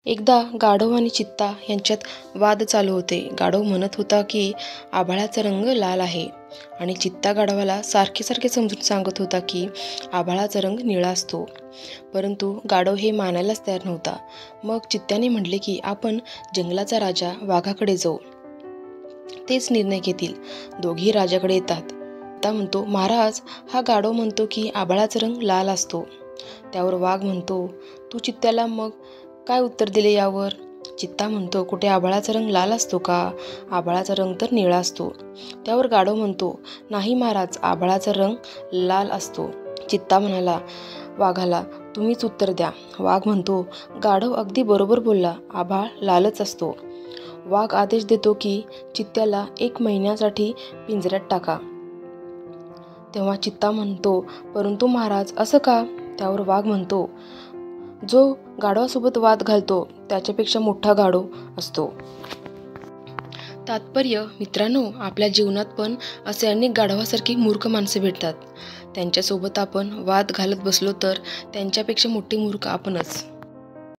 एकदा गाढव आणि चित्ता यांच्यात वाद चालू होते. गाढव म्हणत होता की आभाळाचा रंग लाल आहे आणि चित्ता गाढवाला सारखे सारखे समजून सांगत होता की आभाळाचा रंग निळा असतो. परंतु गाढव हे मानायलाच तयार नव्हता. मग चित्त्याने म्हटले की आपण जंगलाचा राजा वाघाकडे जाऊ, तेच निर्णय घेतील. दोघेही राजाकडे येतात. चित्ता म्हणतो, महाराज, हा गाढव म्हणतो की आभाळाचा रंग लाल असतो. त्यावर वाघ म्हणतो, तू चित्त्याला मग काय उत्तर दिले यावर? चित्ता म्हणतो, कुठे आभाळाचा रंग लाल असतो का? आभाळाचा रंग तर निळा असतो. त्यावर गाढव म्हणतो, नाही महाराज, आभाळाचा रंग लाल असतो. चित्ता म्हणाला वाघाला, तुम्हीच उत्तर द्या. वाघ म्हणतो, गाढव अगदी बरोबर बोलला, आभाळ लालच असतो. वाघ आदेश देतो की चित्त्याला 1 महिन्यासाठी पिंजऱ्यात टाका. तेव्हा चित्ता म्हणतो, परंतु महाराज, असं का? त्यावर वाघ म्हणतो, जो गाढवासोबत वाद घालतो त्याच्यापेक्षा मोठा गाढव असतो. तात्पर्य, मित्रांनो, आपल्या जीवनात पण असे अनेक गाढवासारखी मूर्ख माणसे भेटतात. त्यांच्यासोबत आपण वाद घालत बसलो तर त्यांच्यापेक्षा मोठे मूर्ख आपणच.